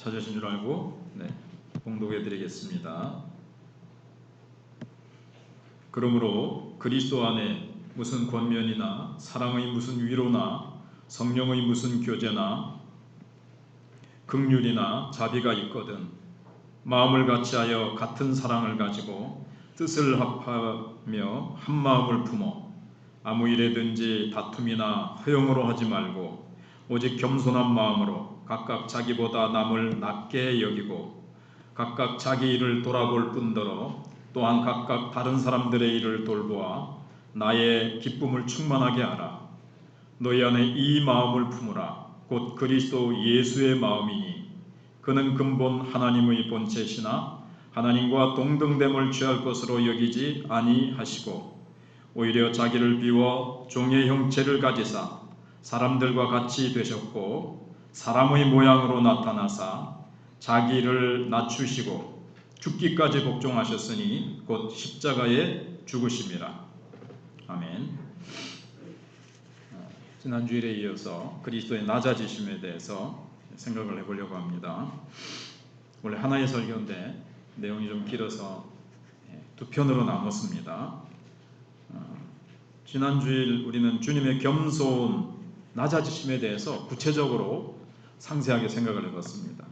찾으신 줄 알고 봉독해 드리겠습니다. 그러므로 그리스도 안에 무슨 권면이나 사랑의 무슨 위로나 성령의 무슨 교제나 긍휼이나 자비가 있거든 마음을 같이하여 같은 사랑을 가지고 뜻을 합하며 한 마음을 품어 아무 일에든지 다툼이나 허용으로 하지 말고 오직 겸손한 마음으로 각각 자기보다 남을 낮게 여기고 각각 자기 일을 돌아볼 뿐더러 또한 각각 다른 사람들의 일을 돌보아 나의 기쁨을 충만하게 하라. 너희 안에 이 마음을 품으라. 곧 그리스도 예수의 마음이니 그는 근본 하나님의 본체시나 하나님과 동등됨을 취할 것으로 여기지 아니하시고 오히려 자기를 비워 종의 형체를 가지사 사람들과 같이 되셨고 사람의 모양으로 나타나사 자기를 낮추시고 죽기까지 복종하셨으니 곧 십자가에 죽으심이라. 아멘. 지난 주일에 이어서 그리스도의 낮아지심에 대해서 생각을 해보려고 합니다. 원래 하나의 설교인데 내용이 좀 길어서 두 편으로 나눴습니다. 지난 주일 우리는 주님의 겸손, 낮아지심에 대해서 구체적으로 상세하게 생각을 해봤습니다.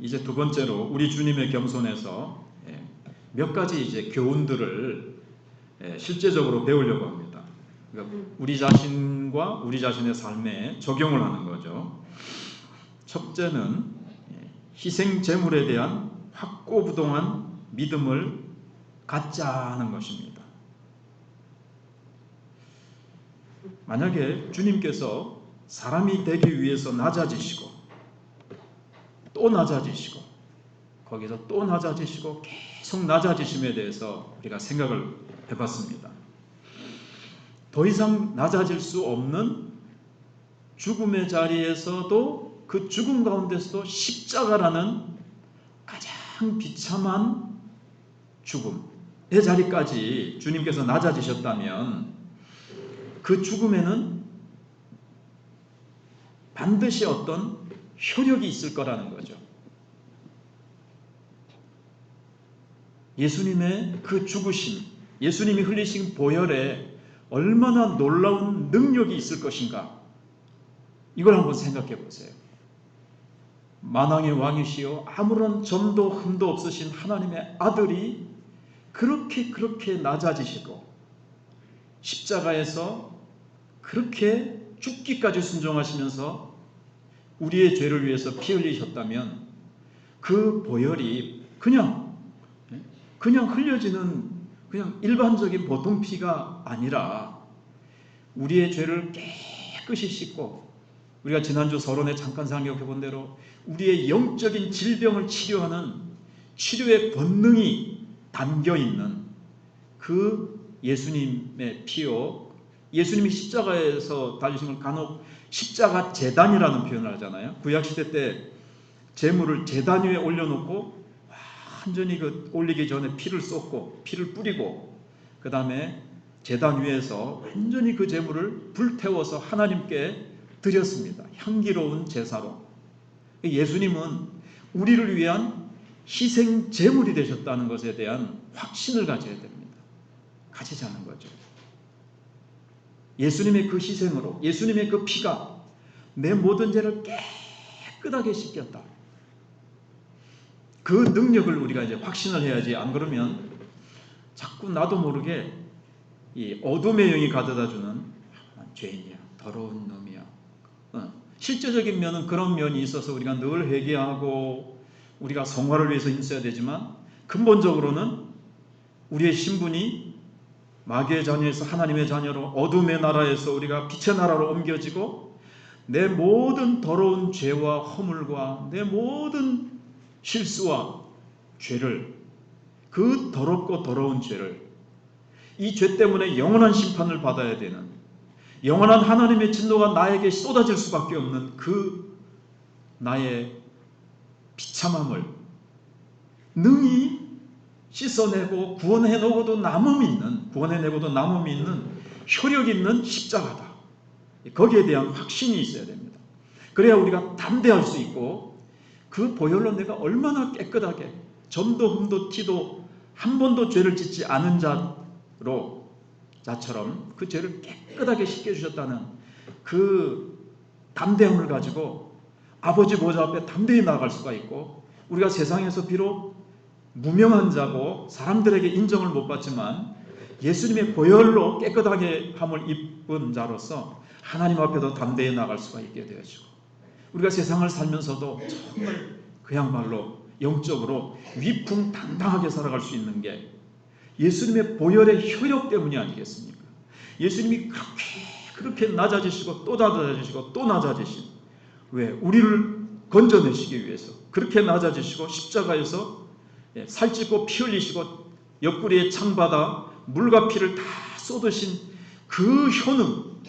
이제 두 번째로 우리 주님의 겸손에서 몇 가지 이제 교훈들을 실제적으로 배우려고 합니다. 그러니까 우리 자신과 우리 자신의 삶에 적용을 하는 거죠. 첫째는 희생 제물에 대한 확고부동한 믿음을 갖자는 것입니다. 만약에 주님께서 사람이 되기 위해서 낮아지시고 또 낮아지시고 거기서 또 낮아지시고 계속 낮아지심에 대해서 우리가 생각을 해봤습니다. 더 이상 낮아질 수 없는 죽음의 자리에서도 그 죽음 가운데서도 십자가라는 가장 비참한 죽음의 자리까지 주님께서 낮아지셨다면 그 죽음에는 반드시 어떤 효력이 있을 거라는 거죠. 예수님의 그 죽으심, 예수님이 흘리신 보혈에 얼마나 놀라운 능력이 있을 것인가, 이걸 한번 생각해 보세요. 만왕의 왕이시요 아무런 점도 흠도 없으신 하나님의 아들이 그렇게 낮아지시고 십자가에서 그렇게 죽기까지 순종하시면서 우리의 죄를 위해서 피 흘리셨다면 그 보혈이 그냥 흘려지는 그냥 일반적인 보통 피가 아니라 우리의 죄를 깨끗이 씻고, 우리가 지난주 서론에 잠깐 생각해 본 대로 우리의 영적인 질병을 치료하는 치료의 권능이 담겨 있는 그 예수님의 피요, 예수님이 십자가에서 달리신 걸 간혹 십자가 제단이라는 표현을 하잖아요. 구약시대 때 제물을 제단 위에 올려놓고 완전히 그 올리기 전에 피를 쏟고 피를 뿌리고 그 다음에 제단 위에서 완전히 그 제물을 불태워서 하나님께 드렸습니다. 향기로운 제사로. 예수님은 우리를 위한 희생 제물이 되셨다는 것에 대한 확신을 가져야 됩니다. 가지지 않은 거죠. 예수님의 그 희생으로, 예수님의 그 피가 내 모든 죄를 깨끗하게 씻겼다. 그 능력을 우리가 이제 확신을 해야지, 안 그러면 자꾸 나도 모르게 이 어둠의 영이 가져다주는 죄인이야, 더러운 놈이야. 실제적인 면은 그런 면이 있어서 우리가 늘 회개하고 우리가 성화를 위해서 힘써야 되지만, 근본적으로는 우리의 신분이 마귀의 자녀에서 하나님의 자녀로 어둠의 나라에서 우리가 빛의 나라로 옮겨지고 내 모든 더러운 죄와 허물과 내 모든 실수와 죄를, 그 더럽고 더러운 죄를, 이 죄 때문에 영원한 심판을 받아야 되는, 영원한 하나님의 진노가 나에게 쏟아질 수밖에 없는 그 나의 비참함을 능히 씻어내고 구원해내고도 남음이 있는 효력 있는 십자가다. 거기에 대한 확신이 있어야 됩니다. 그래야 우리가 담대할 수 있고 그 보혈로 내가 얼마나 깨끗하게 점도 흠도 티도 한 번도 죄를 짓지 않은 자처럼 그 죄를 깨끗하게 씻겨주셨다는 그 담대함을 가지고 아버지 보좌 앞에 담대히 나아갈 수가 있고, 우리가 세상에서 비록 무명한 자고 사람들에게 인정을 못 받지만 예수님의 보혈로 깨끗하게 함을 입은 자로서 하나님 앞에도 담대히 나갈 수가 있게 되어지고, 우리가 세상을 살면서도 정말 그야말로 영적으로 위풍당당하게 살아갈 수 있는 게 예수님의 보혈의 효력 때문이 아니겠습니까? 예수님이 그렇게 낮아지시고 또 낮아지시고 또 낮아지신, 왜? 우리를 건져내시기 위해서 그렇게 낮아지시고 십자가에서 살찌고 피 흘리시고 옆구리에 창받아 물과 피를 다 쏟으신 그 효능,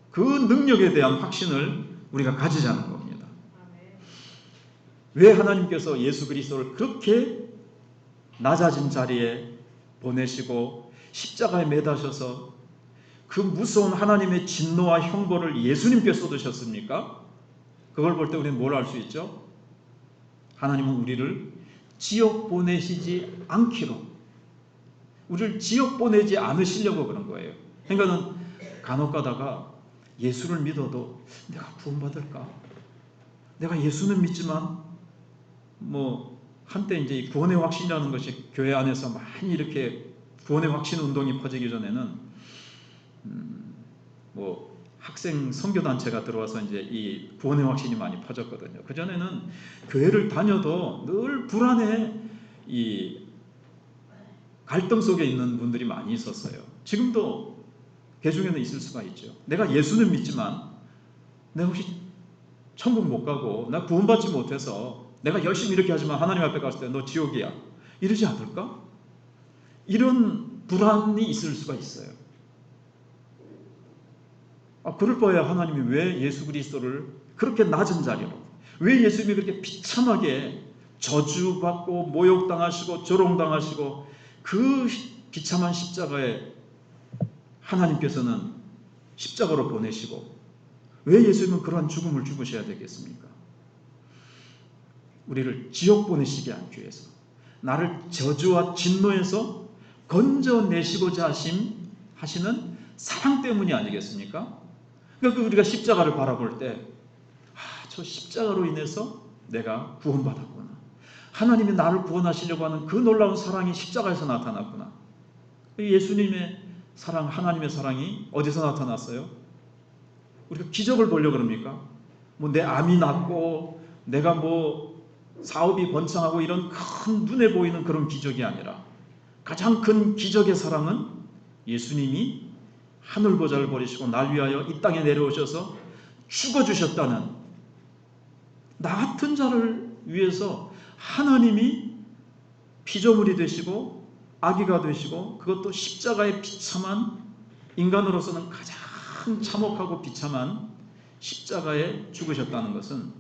그 능력에 대한 확신을 우리가 가지자는 겁니다. 왜 하나님께서 예수 그리스도를 그렇게 낮아진 자리에 보내시고 십자가에 매다셔서 그 무서운 하나님의 진노와 형벌을 예수님께 쏟으셨습니까? 그걸 볼 때 우리는 뭘 알 수 있죠? 하나님은 우리를 지옥 보내시지 않기로, 우리를 지옥 보내지 않으시려고 그런 거예요. 그러니까는 간혹 가다가 예수를 믿어도 내가 구원받을까? 내가 예수는 믿지만 한때 이제 구원의 확신이라는 것이 교회 안에서 많이 이렇게 구원의 확신 운동이 퍼지기 전에는 학생 선교단체가 들어와서 이제 이 구원의 확신이 많이 퍼졌거든요. 그전에는 교회를 다녀도 늘 불안해, 이 갈등 속에 있는 분들이 많이 있었어요. 지금도 그 중에는 있을 수가 있죠. 내가 예수는 믿지만 내가 혹시 천국 못 가고 나 구원받지 못해서 내가 열심히 이렇게 하지만 하나님 앞에 갔을 때 너 지옥이야, 이러지 않을까? 이런 불안이 있을 수가 있어요. 그럴 바에야 하나님이 왜 예수 그리스도를 그렇게 낮은 자리로, 왜 예수님이 그렇게 비참하게 저주받고 모욕당하시고 조롱당하시고 그 비참한 십자가에 하나님께서는 십자가로 보내시고 왜 예수님은 그러한 죽음을 죽으셔야 되겠습니까? 우리를 지옥 보내시게 하기 위해서, 나를 저주와 진노에서 건져내시고자 하시는 사랑 때문이 아니겠습니까? 그러니까 우리가 십자가를 바라볼 때 저 십자가로 인해서 내가 구원받았구나, 하나님이 나를 구원하시려고 하는 그 놀라운 사랑이 십자가에서 나타났구나. 예수님의 사랑, 하나님의 사랑이 어디서 나타났어요? 우리가 기적을 보려고 그럽니까? 내 암이 낫고 내가 사업이 번창하고 이런 큰 눈에 보이는 그런 기적이 아니라, 가장 큰 기적의 사랑은 예수님이 하늘 보좌를 버리시고 날 위하여 이 땅에 내려오셔서 죽어주셨다는, 나 같은 자를 위해서 하나님이 피조물이 되시고 아기가 되시고, 그것도 십자가의 비참한, 인간으로서는 가장 참혹하고 비참한 십자가에 죽으셨다는 것은,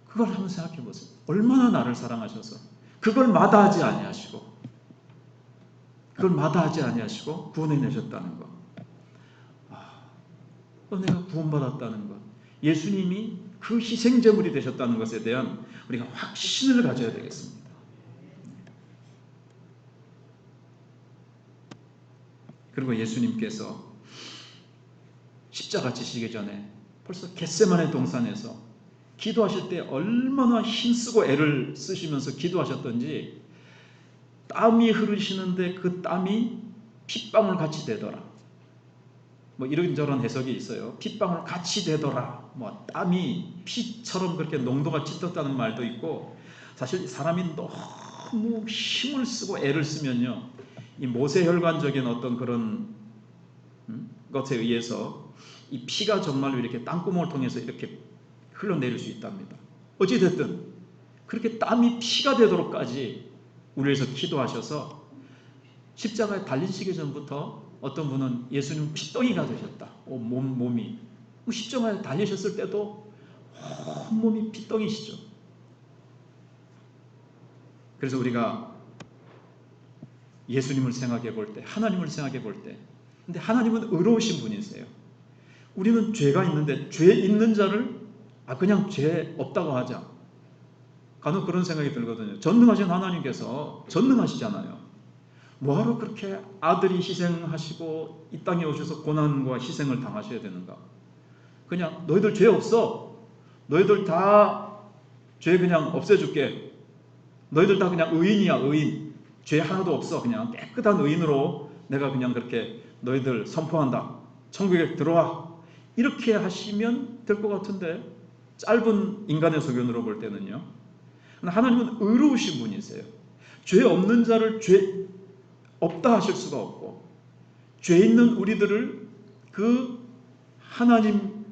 그걸 한번 생각해 보세요. 얼마나 나를 사랑하셔서 그걸 마다하지 아니하시고 구원해내셨다는 것. 또 내가 구원받았다는 것, 예수님이 그 희생제물이 되셨다는 것에 대한 우리가 확신을 가져야 되겠습니다. 그리고 예수님께서 십자가 지시기 전에 벌써 겟세마네 동산에서 기도하실 때 얼마나 힘쓰고 애를 쓰시면서 기도하셨던지, 땀이 흐르시는데 그 땀이 핏방울 같이 되더라, 이런저런 해석이 있어요. 핏방울 같이 되더라, 땀이 피처럼 그렇게 농도가 짙었다는 말도 있고, 사실 사람이 너무 힘을 쓰고 애를 쓰면요, 이 모세혈관적인 어떤 그런 것에 의해서 이 피가 정말로 이렇게 땅구멍을 통해서 이렇게 흘러내릴 수 있답니다. 어찌됐든 그렇게 땀이 피가 되도록까지 우리 위해서 기도하셔서 십자가에 달리시기 전부터 어떤 분은 예수님 피덩이가 되셨다, 몸이 십자가에 달리셨을 때도 온몸이 피덩이시죠. 그래서 우리가 예수님을 생각해 볼 때, 하나님을 생각해 볼 때, 근데 하나님은 의로우신 분이세요. 우리는 죄가 있는데 죄 있는 자를 그냥 죄 없다고 하자, 간혹 그런 생각이 들거든요. 전능하신 하나님께서 전능하시잖아요. 뭐하러 그렇게 아들이 희생하시고 이 땅에 오셔서 고난과 희생을 당하셔야 되는가? 그냥 너희들 죄 없어. 너희들 다 죄 그냥 없애줄게. 너희들 다 그냥 의인이야, 의인. 죄 하나도 없어. 그냥 깨끗한 의인으로 내가 그냥 그렇게 너희들 선포한다. 천국에 들어와. 이렇게 하시면 될 것 같은데, 짧은 인간의 소견으로 볼 때는요. 하나님은 의로우신 분이세요. 죄 없는 자를 죄 없다 하실 수가 없고, 죄 있는 우리들을 그 하나님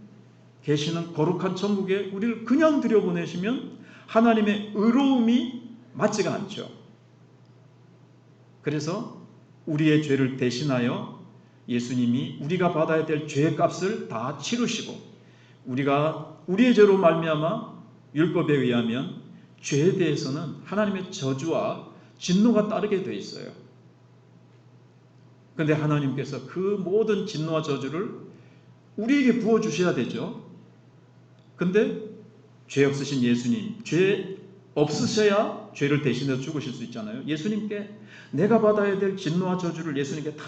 계시는 거룩한 천국에 우리를 그냥 들여보내시면 하나님의 의로움이 맞지가 않죠. 그래서 우리의 죄를 대신하여 예수님이 우리가 받아야 될 죄의 값을 다 치르시고, 우리가 우리의 죄로 말미암아 율법에 의하면 죄에 대해서는 하나님의 저주와 진노가 따르게 되어 있어요. 그런데 하나님께서 그 모든 진노와 저주를 우리에게 부어주셔야 되죠. 근데 죄 없으신 예수님, 죄 없으셔야 죄를 대신해서 죽으실 수 있잖아요. 예수님께 내가 받아야 될 진노와 저주를 예수님께 다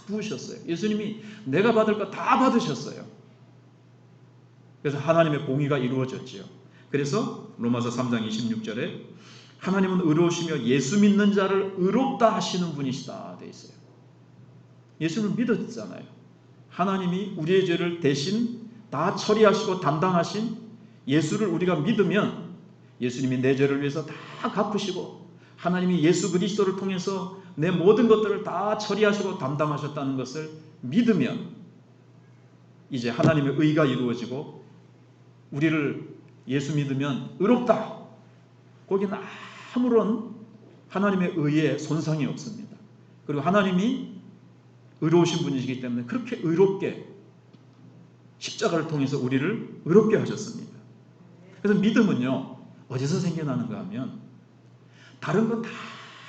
부으셨어요. 예수님이 내가 받을 거 다 받으셨어요. 그래서 하나님의 공의가 이루어졌지요. 그래서 로마서 3장 26절에 하나님은 의로우시며 예수 믿는 자를 의롭다 하시는 분이시다 되어 있어요. 예수를 믿었잖아요. 하나님이 우리의 죄를 대신 다 처리하시고 담당하신 예수를 우리가 믿으면 예수님이 내 죄를 위해서 다 갚으시고 하나님이 예수 그리스도를 통해서 내 모든 것들을 다 처리하시고 담당하셨다는 것을 믿으면 이제 하나님의 의가 이루어지고 우리를 예수 믿으면 의롭다. 거기는 아무런 하나님의 의에 손상이 없습니다. 그리고 하나님이 의로우신 분이시기 때문에 그렇게 의롭게 십자가를 통해서 우리를 의롭게 하셨습니다. 그래서 믿음은요, 어디서 생겨나는가 하면 다른 건 다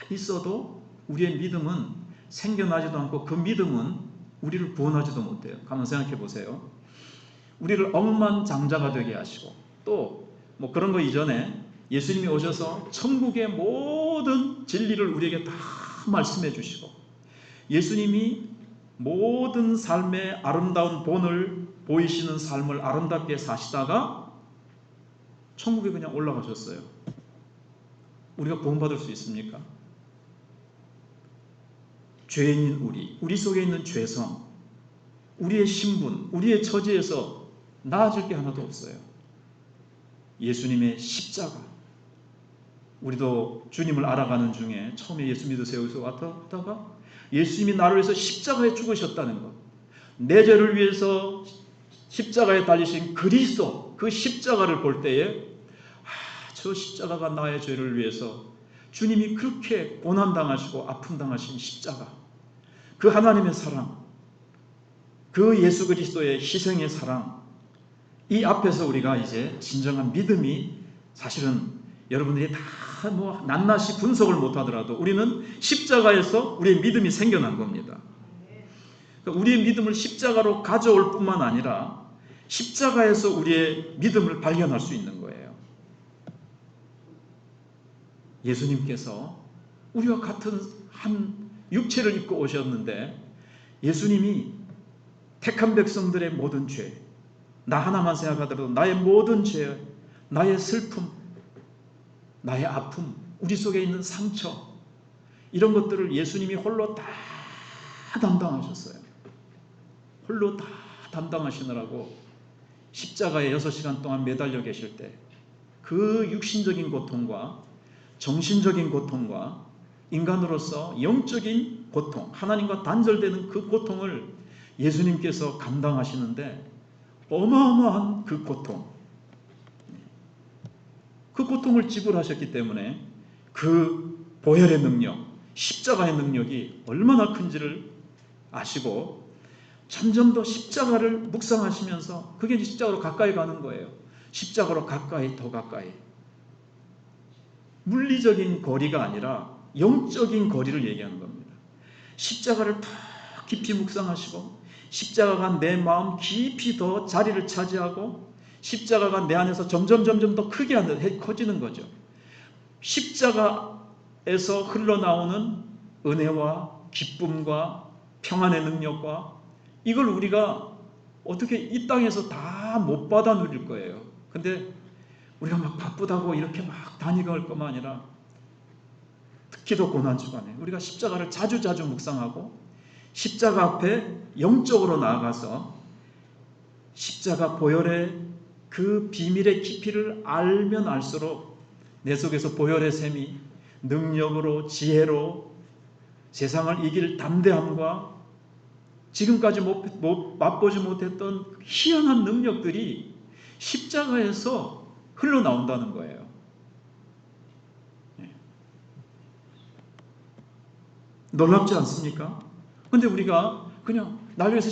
있어도 우리의 믿음은 생겨나지도 않고 그 믿음은 우리를 구원하지도 못해요. 한번 생각해 보세요. 우리를 억만장자가 되게 하시고 또 뭐 그런 거 이전에 예수님이 오셔서 천국의 모든 진리를 우리에게 다 말씀해 주시고 예수님이 모든 삶의 아름다운 본을 보이시는 삶을 아름답게 사시다가 천국에 그냥 올라가셨어요. 우리가 구원받을 수 있습니까? 죄인인 우리 속에 있는 죄성, 우리의 신분, 우리의 처지에서 나아질 게 하나도 없어요. 예수님의 십자가. 우리도 주님을 알아가는 중에 처음에 예수 믿으세요 여기서 왔다가 예수님이 나를 위해서 십자가에 죽으셨다는 것, 내 죄를 위해서 십자가에 달리신 그리스도, 그 십자가를 볼 때에 저 십자가가 나의 죄를 위해서 주님이 그렇게 고난당하시고 아픔당하신 십자가, 그 하나님의 사랑, 그 예수 그리스도의 희생의 사랑, 이 앞에서 우리가 이제 진정한 믿음이, 사실은 여러분들이 다 뭐 낱낱이 분석을 못하더라도 우리는 십자가에서 우리의 믿음이 생겨난 겁니다. 그러니까 우리의 믿음을 십자가로 가져올 뿐만 아니라 십자가에서 우리의 믿음을 발견할 수 있는 거예요. 예수님께서 우리와 같은 한 육체를 입고 오셨는데 예수님이 택한 백성들의 모든 죄, 나 하나만 생각하더라도 나의 모든 죄, 나의 슬픔, 나의 아픔, 우리 속에 있는 상처, 이런 것들을 예수님이 홀로 다 담당하셨어요. 홀로 다 담당하시느라고 십자가에 6시간 동안 매달려 계실 때 그 육신적인 고통과 정신적인 고통과 인간으로서 영적인 고통, 하나님과 단절되는 그 고통을 예수님께서 감당하시는데 어마어마한 그 고통, 그 고통을 지불하셨기 때문에 그 보혈의 능력, 십자가의 능력이 얼마나 큰지를 아시고 점점 더 십자가를 묵상하시면서 그게 이제 십자가로 가까이 가는 거예요. 십자가로 가까이, 더 가까이. 물리적인 거리가 아니라 영적인 거리를 얘기하는 겁니다. 십자가를 더 깊이 묵상하시고 십자가가 내 마음 깊이 더 자리를 차지하고 십자가가 내 안에서 점점 더 크게 커지는 거죠. 십자가에서 흘러나오는 은혜와 기쁨과 평안의 능력과 이걸 우리가 어떻게 이 땅에서 다 못 받아 누릴 거예요. 근데 우리가 막 바쁘다고 이렇게 막 다니고 할 것만 아니라 특히 더 고난 주간에 우리가 십자가를 자주 묵상하고 십자가 앞에 영적으로 나아가서 십자가 보혈의 그 비밀의 깊이를 알면 알수록 내 속에서 보혈의 샘이 능력으로 지혜로 세상을 이길 담대함과 지금까지 맛보지 못했던 희한한 능력들이 십자가에서 흘러나온다는 거예요. 놀랍지 않습니까? 근데 우리가 그냥 날 위해서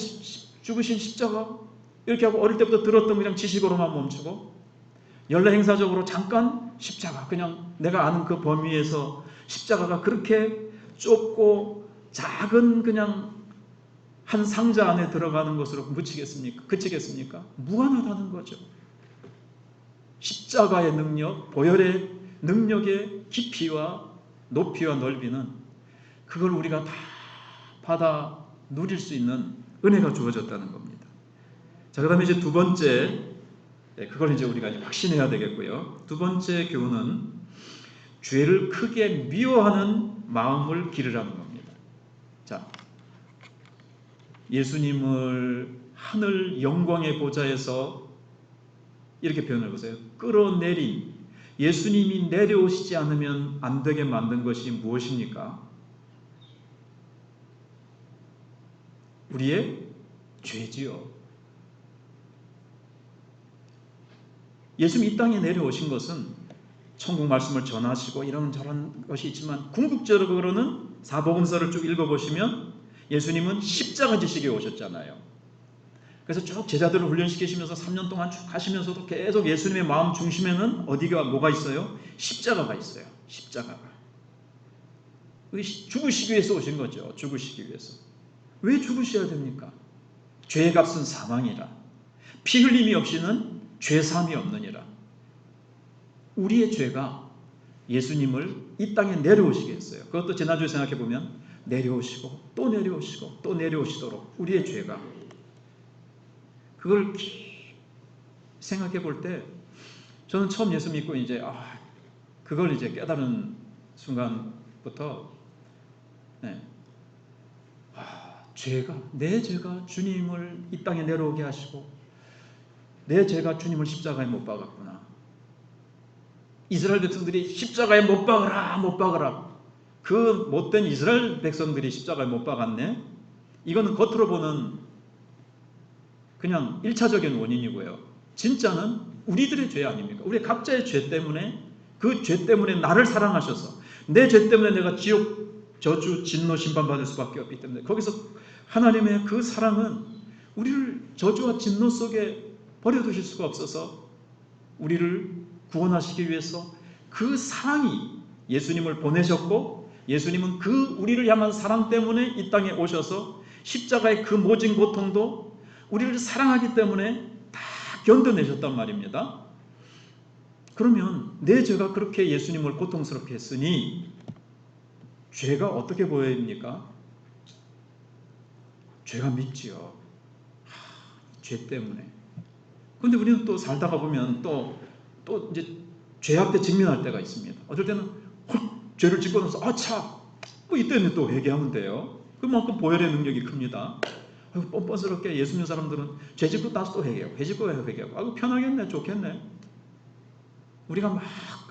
죽으신 십자가 이렇게 하고 어릴 때부터 들었던 그냥 지식으로만 멈추고 연례 행사적으로 잠깐 십자가 그냥 내가 아는 그 범위에서 십자가가 그렇게 좁고 작은 그냥 한 상자 안에 들어가는 것으로 그치겠습니까? 무한하다는 거죠. 십자가의 능력, 보혈의 능력의 깊이와 높이와 넓이는 그걸 우리가 다 받아 누릴 수 있는 은혜가 주어졌다는 겁니다. 자, 그다음에 이제 두 번째, 그걸 이제 우리가 이제 확신해야 되겠고요. 두 번째 교훈은 죄를 크게 미워하는 마음을 기르라는 겁니다. 자, 예수님을 하늘 영광의 보좌에서 이렇게 표현해 보세요. 끌어내린 예수님이 내려오시지 않으면 안 되게 만든 것이 무엇입니까? 우리의 죄지요. 예수님이 이 땅에 내려오신 것은 천국 말씀을 전하시고 이런저런 것이 있지만 궁극적으로는 사복음서를 쭉 읽어보시면 예수님은 십자가 지식에 오셨잖아요. 그래서 쭉 제자들을 훈련시키시면서 3년 동안 쭉 하시면서도 계속 예수님의 마음 중심에는 뭐가 있어요? 십자가가 있어요. 십자가가. 죽으시기 위해서 오신 거죠. 죽으시기 위해서. 왜 죽으셔야 됩니까? 죄의 값은 사망이라. 피 흘림이 없이는 죄사함이 없느니라. 우리의 죄가 예수님을 이 땅에 내려오시게 했어요. 그것도 지난주에 생각해보면 내려오시고 또 내려오시고 또 내려오시도록 우리의 죄가 그걸 생각해 볼 때 저는 처음 예수 믿고 이제 그걸 이제 깨달은 순간부터 내 죄가 주님을 이 땅에 내려오게 하시고 내 죄가 주님을 십자가에 못 박았구나. 이스라엘 백성들이 십자가에 못 박으라. 그 못된 이스라엘 백성들이 십자가에 못 박았네. 이거는 겉으로 보는 그냥 1차적인 원인이고요. 진짜는 우리들의 죄 아닙니까? 우리 각자의 죄 때문에 그 죄 때문에 나를 사랑하셔서 내 죄 때문에 내가 지옥 저주 진노 심판받을 수밖에 없기 때문에 거기서 하나님의 그 사랑은 우리를 저주와 진노 속에 버려두실 수가 없어서 우리를 구원하시기 위해서 그 사랑이 예수님을 보내셨고 예수님은 그 우리를 향한 사랑 때문에 이 땅에 오셔서 십자가의 그 모진 고통도 우리를 사랑하기 때문에 다 견뎌내셨단 말입니다. 그러면 내 죄가 그렇게 예수님을 고통스럽게 했으니 죄가 어떻게 보입니까? 죄가 밉지요. 죄 때문에. 그런데 우리는 또 살다가 보면 또 이제 죄 앞에 직면할 때가 있습니다. 어떨 때는 죄를 짓고 나서 이때는 또 회개하면 돼요. 그만큼 보혈의 능력이 큽니다. 뻔뻔스럽게 예수 믿는 사람들은 죄 짓고 나서 또 회개하고 죄 짓고 회개하고 편하겠네 좋겠네. 우리가 막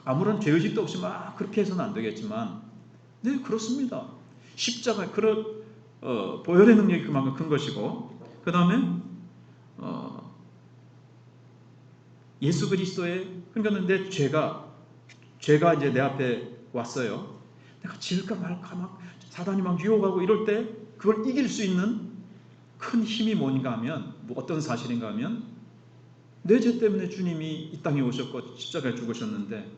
아무런 죄의식도 없이 막 그렇게 해서는 안 되겠지만 네 그렇습니다. 십자가 보혈의 능력이 그만큼 큰 것이고 그 다음에 예수 그리스도의 그러니까 내 죄가 이제 내 앞에 왔어요. 내가 지을까 말까 막 사단이 막 유혹하고 이럴 때 그걸 이길 수 있는 큰 힘이 뭔가 하면 어떤 사실인가 하면 내 죄 때문에 주님이 이 땅에 오셨고 십자가에 죽으셨는데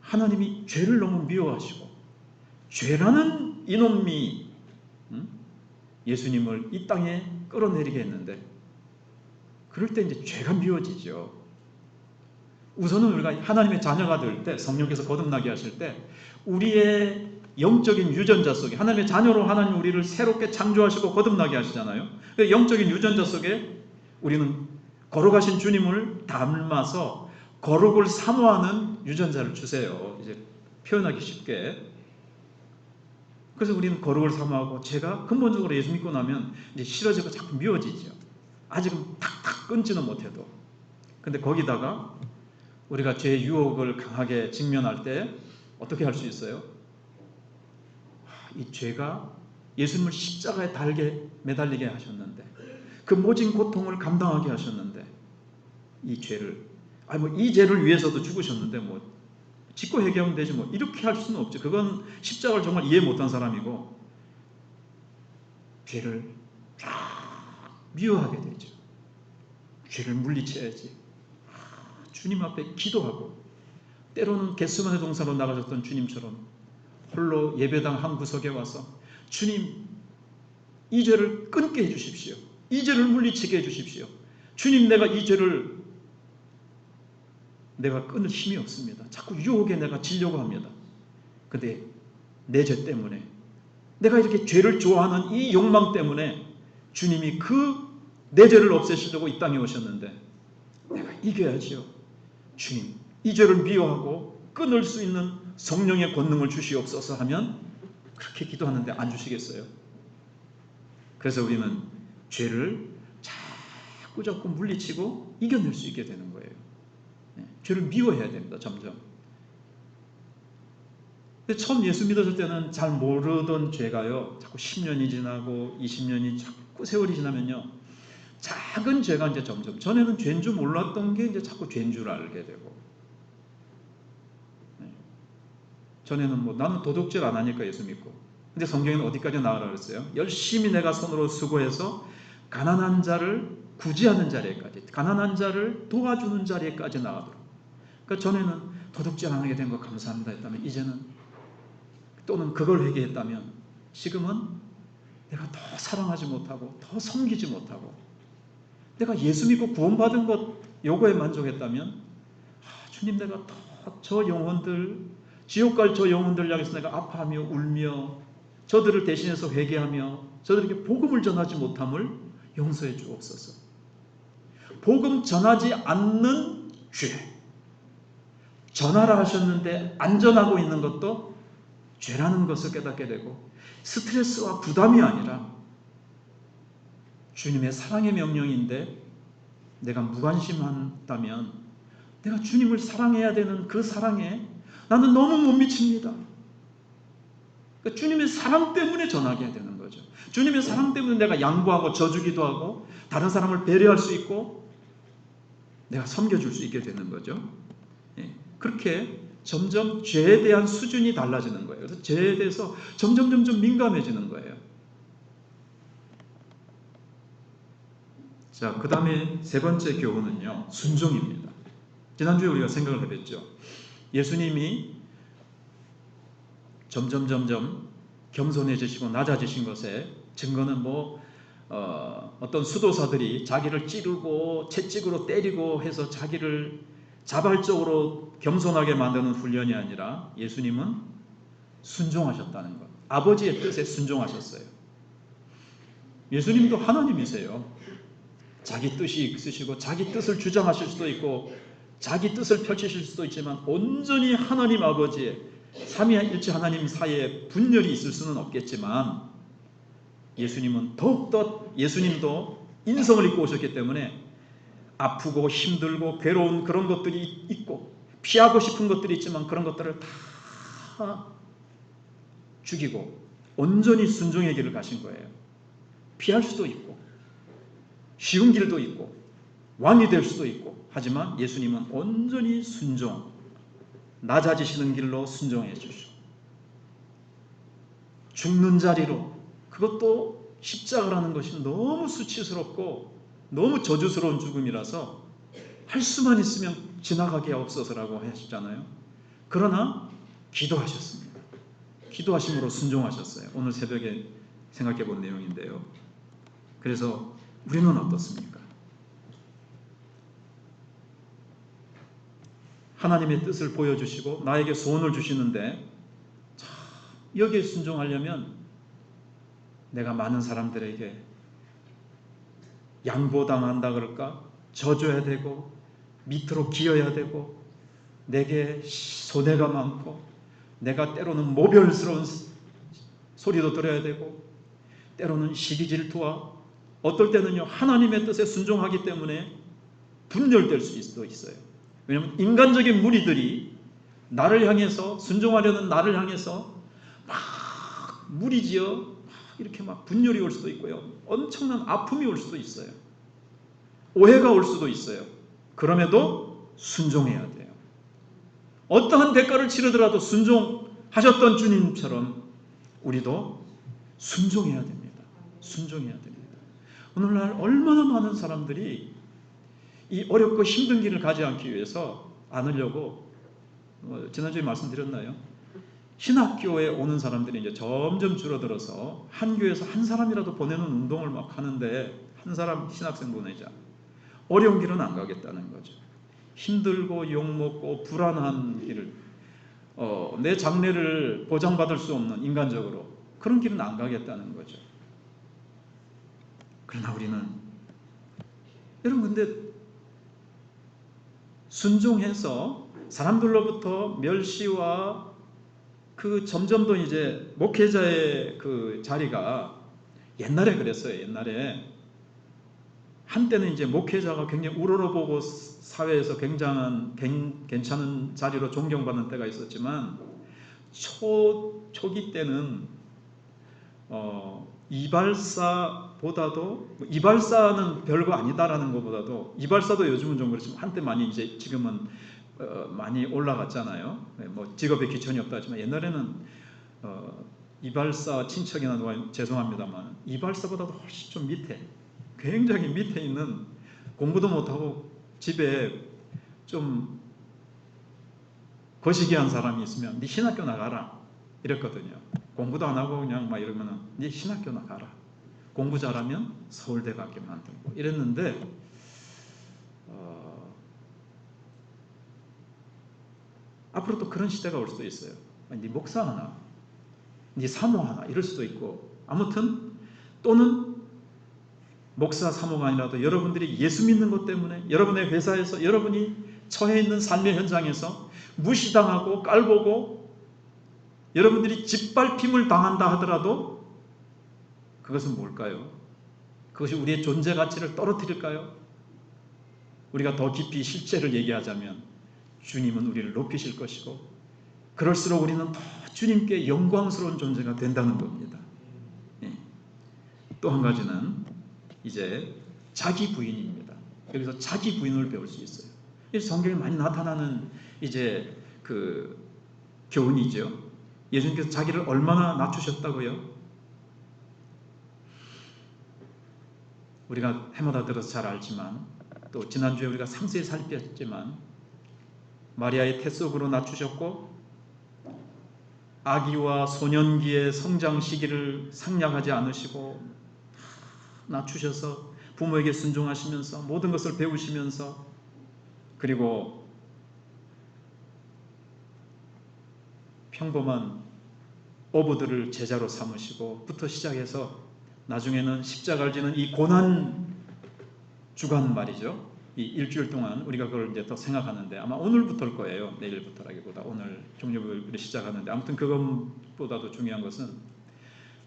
하나님이 죄를 너무 미워하시고 죄라는 이놈이 예수님을 이 땅에 끌어내리게 했는데 그럴 때 이제 죄가 미워지죠. 우선은 우리가 하나님의 자녀가 될 때, 성령께서 거듭나게 하실 때 우리의 영적인 유전자 속에, 하나님의 자녀로 하나님 우리를 새롭게 창조하시고 거듭나게 하시잖아요. 영적인 유전자 속에 우리는 거룩하신 주님을 닮아서 거룩을 사모하는 유전자를 주세요. 이제 표현하기 쉽게. 그래서 우리는 거룩을 사모하고, 제가 근본적으로 예수 믿고 나면 이제 싫어지고 자꾸 미워지죠. 아직은 탁탁 끊지는 못해도. 근데 거기다가 우리가 죄의 유혹을 강하게 직면할 때 어떻게 할 수 있어요? 이 죄가 예수님을 십자가에 달게 매달리게 하셨는데, 그 모진 고통을 감당하게 하셨는데, 이 죄를, 이 죄를 위해서도 죽으셨는데 짓고 해결하면 되지 이렇게 할 수는 없죠. 그건 십자가를 정말 이해 못한 사람이고, 죄를 미워하게 되죠. 죄를 물리쳐야지. 주님 앞에 기도하고, 때로는 겟세마네 동산으로 나가셨던 주님처럼 홀로 예배당 한 구석에 와서, 주님, 이 죄를 끊게 해주십시오. 이 죄를 물리치게 해주십시오. 주님, 내가 이 죄를 내가 끊을 힘이 없습니다. 자꾸 유혹에 내가 지려고 합니다. 근데 내 죄 때문에, 내가 이렇게 죄를 좋아하는 이 욕망 때문에 주님이 내 죄를 없애시려고 이 땅에 오셨는데, 내가 이겨야지요. 주님, 이 죄를 미워하고 끊을 수 있는 성령의 권능을 주시옵소서 하면, 그렇게 기도하는데 안 주시겠어요? 그래서 우리는 죄를 자꾸 물리치고 이겨낼 수 있게 되는 거예요. 죄를 미워해야 됩니다. 점점. 근데 처음 예수 믿었을 때는 잘 모르던 죄가요, 자꾸 10년이 지나고 20년이 자꾸 세월이 지나면요, 작은 죄가 이제 점점, 전에는 죄인 줄 몰랐던 게 이제 자꾸 죄인 줄 알게 되고, 전에는 나는 도둑질 안 하니까 예수 믿고, 근데 성경에는 어디까지 나가라 그랬어요? 열심히 내가 손으로 수고해서 가난한 자를 구제하는 자리에까지, 가난한 자를 도와주는 자리에까지 나가도록. 그러니까 전에는 도둑질 안 하게 된 거 감사합니다 했다면, 이제는, 또는 그걸 회개했다면, 지금은 내가 더 사랑하지 못하고 더 섬기지 못하고, 내가 예수 믿고 구원받은 것 요거에 만족했다면, 주님, 내가 더 저 영혼들, 지옥 갈 저 영혼들 향해서 내가 아파하며 울며 저들을 대신해서 회개하며 저들에게 복음을 전하지 못함을 용서해 주옵소서. 복음 전하지 않는 죄, 전하라 하셨는데 안 전하고 있는 것도 죄라는 것을 깨닫게 되고, 스트레스와 부담이 아니라 주님의 사랑의 명령인데 내가 무관심한다면, 내가 주님을 사랑해야 되는 그 사랑에 나는 너무 못 미칩니다. 그러니까 주님의 사랑 때문에 전하게 해야 되는 거죠. 주님의 사랑 때문에 내가 양보하고 져주기도 하고 다른 사람을 배려할 수 있고 내가 섬겨줄 수 있게 되는 거죠. 그렇게 점점 죄에 대한 수준이 달라지는 거예요. 그래서 죄에 대해서 점점 민감해지는 거예요. 자, 그 다음에 세 번째 교훈은요, 순종입니다. 지난주에 우리가 생각을 해봤죠. 예수님이 점점 겸손해지시고 낮아지신 것에 증거는 어떤 수도사들이 자기를 찌르고 채찍으로 때리고 해서 자기를 자발적으로 겸손하게 만드는 훈련이 아니라, 예수님은 순종하셨다는 것, 아버지의 뜻에 순종하셨어요. 예수님도 하나님이세요. 자기 뜻이 있으시고 자기 뜻을 주장하실 수도 있고 자기 뜻을 펼치실 수도 있지만, 온전히 하나님 아버지의 삼위일체 하나님 사이에 분열이 있을 수는 없겠지만, 예수님은 더욱더, 예수님도 인성을 입고 오셨기 때문에 아프고 힘들고 괴로운 그런 것들이 있고 피하고 싶은 것들이 있지만, 그런 것들을 다 죽이고 온전히 순종의 길을 가신 거예요. 피할 수도 있고 쉬운 길도 있고 왕이 될 수도 있고, 하지만 예수님은 온전히 순종, 낮아지시는 길로 순종해 주시오. 죽는 자리로, 그것도 십자가라는 것이 너무 수치스럽고 너무 저주스러운 죽음이라서 할 수만 있으면 지나가게 하옵소서라고 하셨잖아요. 그러나 기도하셨습니다. 기도하심으로 순종하셨어요. 오늘 새벽에 생각해 본 내용인데요. 그래서 우리는 어떻습니까? 하나님의 뜻을 보여주시고 나에게 소원을 주시는데, 참 여기에 순종하려면 내가 많은 사람들에게 양보당한다 그럴까? 져줘야 되고 밑으로 기어야 되고 내게 손해가 많고 내가 때로는 모별스러운 소리도 들어야 되고 때로는 시기 질투와 어떨 때는요 하나님의 뜻에 순종하기 때문에 분열될 수도 있어요. 왜냐하면 인간적인 무리들이 나를 향해서 순종하려는 나를 향해서 막 무리지어 막 이렇게 막 분열이 올 수도 있고요. 엄청난 아픔이 올 수도 있어요. 오해가 올 수도 있어요. 그럼에도 순종해야 돼요. 어떠한 대가를 치르더라도 순종하셨던 주님처럼 우리도 순종해야 됩니다. 순종해야 됩니다. 오늘날 얼마나 많은 사람들이 이 어렵고 힘든 길을 가지 않기 위해서 않으려고 지난주에 말씀드렸나요? 신학교에 오는 사람들이 이제 점점 줄어들어서 한 교회에서 한 사람이라도 보내는 운동을 막 하는데 한 사람 신학생 보내자. 어려운 길은 안 가겠다는 거죠. 힘들고 욕먹고 불안한 길을 내 장래를 보장받을 수 없는 인간적으로 그런 길은 안 가겠다는 거죠. 그러나 우리는 여러분 근데 순종해서 사람들로부터 멸시와 그 점점 더 이제 목회자의 그 자리가 옛날에 그랬어요. 옛날에 한때는 이제 목회자가 굉장히 우러러보고 사회에서 괜찮은 자리로 존경받는 때가 있었지만 초기 때는 이발사보다도 이발사는 별거 아니다라는 것보다도 이발사도 요즘은 좀 그렇지만 한때 많이 이제 지금은 많이 올라갔잖아요. 뭐 직업에 귀천이 없다 하지만 옛날에는 이발사 친척이나 누가 죄송합니다만 이발사보다도 훨씬 좀 밑에 굉장히 밑에 있는 공부도 못하고 집에 좀 거시기한 사람이 있으면 네 신학교 나가라 이랬거든요. 공부도 안 하고 그냥 막 이러면은 네 신학교 나가라. 공부 잘하면 서울대 가게 만들고 이랬는데 앞으로 또 그런 시대가 올 수도 있어요. 네 목사 하나, 네 사모 하나 이럴 수도 있고 아무튼 또는 목사 사모가 아니라도 여러분들이 예수 믿는 것 때문에 여러분의 회사에서 여러분이 처해 있는 삶의 현장에서 무시당하고 깔보고 여러분들이 짓밟힘을 당한다 하더라도 그것은 뭘까요? 그것이 우리의 존재 가치를 떨어뜨릴까요? 우리가 더 깊이 실제를 얘기하자면 주님은 우리를 높이실 것이고 그럴수록 우리는 더 주님께 영광스러운 존재가 된다는 겁니다. 또 한 가지는 이제 자기 부인입니다. 여기서 자기 부인을 배울 수 있어요. 성경에 많이 나타나는 이제 그 교훈이죠. 예수님께서 자기를 얼마나 낮추셨다고요? 우리가 해마다 들어서 잘 알지만 또 지난주에 우리가 상세히 살폈지만 마리아의 태 속으로 낮추셨고 아기와 소년기의 성장 시기를 상냥하지 않으시고 낮추셔서 부모에게 순종하시면서 모든 것을 배우시면서 그리고 평범한 어부들을 제자로 삼으시고 부터 시작해서 나중에는 십자가를 지는 이 고난 주간 말이죠. 이 일주일 동안 우리가 그걸 이제 더 생각하는데 아마 오늘부터일 거예요. 내일부터라기보다 오늘 종료부를 시작하는데 아무튼 그것보다도 중요한 것은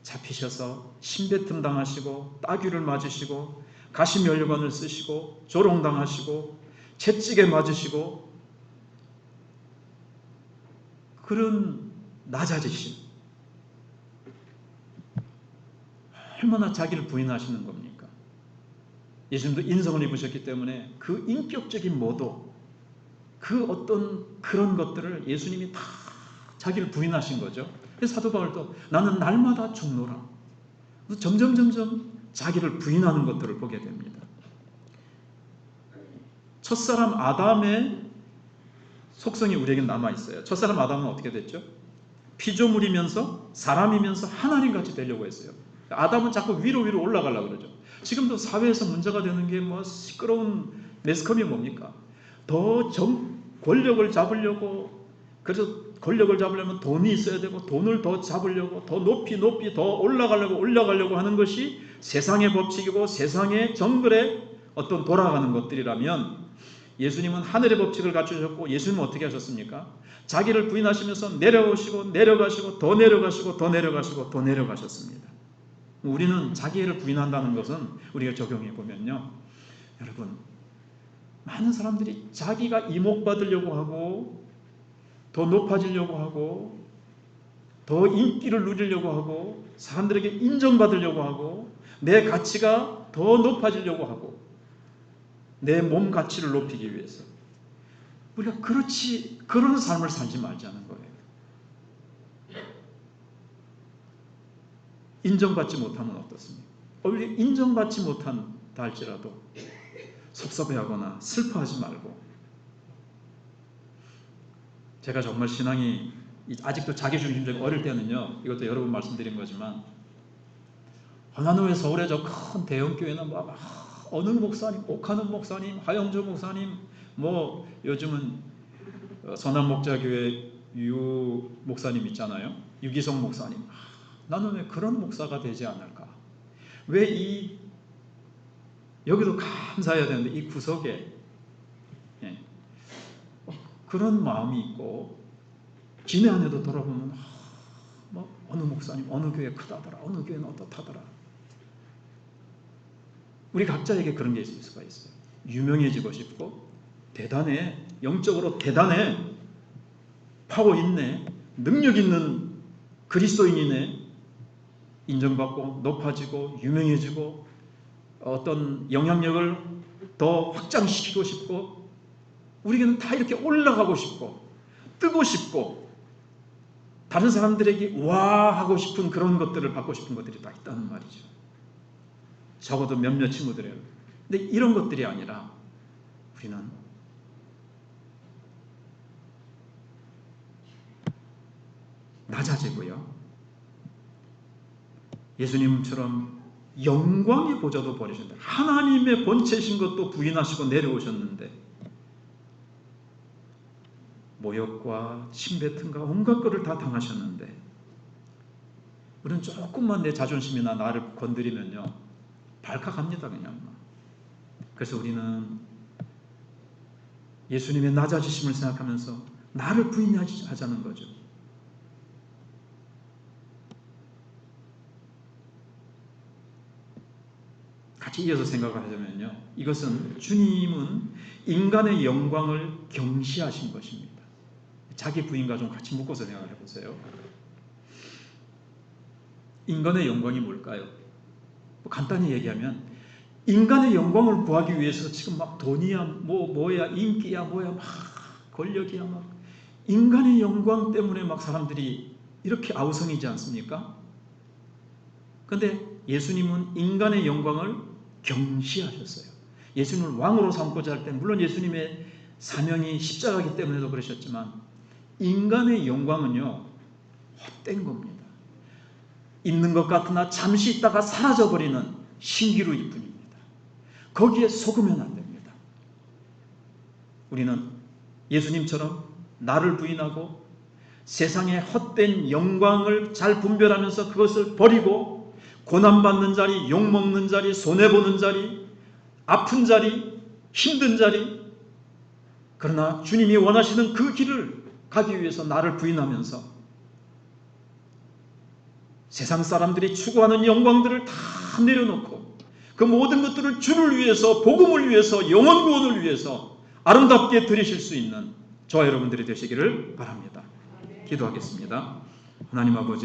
잡히셔서 신배틈 당하시고 따귀를 맞으시고 가시면류관을 쓰시고 조롱당하시고 채찍에 맞으시고 그런 낮아지심 얼마나 자기를 부인하시는 겁니까? 예수님도 인성을 입으셨기 때문에 그 인격적인 모도 그 어떤 그런 것들을 예수님이 다 자기를 부인하신 거죠. 그래서 사도 바울도 나는 날마다 죽노라. 점점 자기를 부인하는 것들을 보게 됩니다. 첫사람 아담의 속성이 우리에게 남아있어요. 첫사람 아담은 어떻게 됐죠? 피조물이면서 사람이면서 하나님같이 되려고 했어요. 아담은 자꾸 위로 올라가려고 그러죠. 지금도 사회에서 문제가 되는 게 뭐 시끄러운 매스컴이 뭡니까? 더 권력을 잡으려고, 그래서 권력을 잡으려면 돈이 있어야 되고, 돈을 더 잡으려고 더 높이 더 올라가려고 하는 것이 세상의 법칙이고 세상의 정글에 어떤 돌아가는 것들이라면, 예수님은 하늘의 법칙을 갖추셨고, 예수님은 어떻게 하셨습니까? 자기를 부인하시면서 내려오시고 내려가시고 더 내려가시고 더 내려가시고 더 내려가셨습니다. 우리는 자기를 부인한다는 것은 우리가 적용해 보면요, 여러분, 많은 사람들이 자기가 이목받으려고 하고 더 높아지려고 하고 더 인기를 누리려고 하고 사람들에게 인정받으려고 하고 내 가치가 더 높아지려고 하고 내 몸 가치를 높이기 위해서 우리가 그런 삶을 살지 말자는 거예요. 인정받지 못하면 어떻습니까? 오히려 인정받지 못한다 할지라도 섭섭해하거나 슬퍼하지 말고, 제가 정말 신앙이 아직도 자기중심적인, 어릴 때는요, 이것도 여러 번 말씀드린 거지만, 하나노회 서울의 저 큰 대형교회는 막 어느 목사님, 옥하는 목사님, 하영조 목사님, 뭐 요즘은 선한목자교회 유 목사님 있잖아요, 유기성 목사님. 나는 왜 그런 목사가 되지 않을까? 왜 여기도 감사해야 되는데 이 구석에 그런 마음이 있고, 기내 안에도 돌아보면 뭐 어느 목사님 어느 교회 크다더라, 어느 교회는 어떻다더라. 우리 각자에게 그런 게 있을 수가 있어요. 유명해지고 싶고, 대단해, 영적으로 대단해, 파워 있네, 능력 있는 그리스도인이네, 인정받고 높아지고 유명해지고 어떤 영향력을 더 확장시키고 싶고, 우리에게는 다 이렇게 올라가고 싶고 뜨고 싶고 다른 사람들에게 와 하고 싶은 그런 것들을 받고 싶은 것들이 다 있다는 말이죠. 적어도 몇몇 친구들에게. 근데 이런 것들이 아니라 우리는 낮아지고요, 예수님처럼 영광의 보좌도 버리셨는데, 하나님의 본체신 것도 부인하시고 내려오셨는데, 모욕과 침뱉음과 온갖 것을 다 당하셨는데, 우리는 조금만 내 자존심이나 나를 건드리면요 발칵합니다, 그냥. 그래서 우리는 예수님의 낮아지심을 생각하면서 나를 부인하자는 거죠. 같이 이어서 생각을 하자면요, 이것은 주님은 인간의 영광을 경시하신 것입니다. 자기 부인과 좀 같이 묶어서 생각을 해보세요. 인간의 영광이 뭘까요? 간단히 얘기하면, 인간의 영광을 구하기 위해서 지금 막 돈이야 뭐야 인기야 뭐야 막 권력이야 막 인간의 영광 때문에 막 사람들이 이렇게 아우성이지 않습니까? 그런데 예수님은 인간의 영광을 경시하셨어요. 예수님을 왕으로 삼고자 할 때, 물론 예수님의 사명이 십자가이기 때문에도 그러셨지만, 인간의 영광은요 헛된 겁니다. 있는 것 같으나 잠시 있다가 사라져버리는 신기루일 뿐입니다. 거기에 속으면 안 됩니다. 우리는 예수님처럼 나를 부인하고 세상의 헛된 영광을 잘 분별하면서 그것을 버리고, 고난받는 자리, 욕먹는 자리, 손해보는 자리, 아픈 자리, 힘든 자리, 그러나 주님이 원하시는 그 길을 가기 위해서 나를 부인하면서 세상 사람들이 추구하는 영광들을 다 내려놓고 그 모든 것들을 주를 위해서, 복음을 위해서, 영혼 구원을 위해서 아름답게 드리실 수 있는 저와 여러분들이 되시기를 바랍니다. 기도하겠습니다. 하나님 아버지,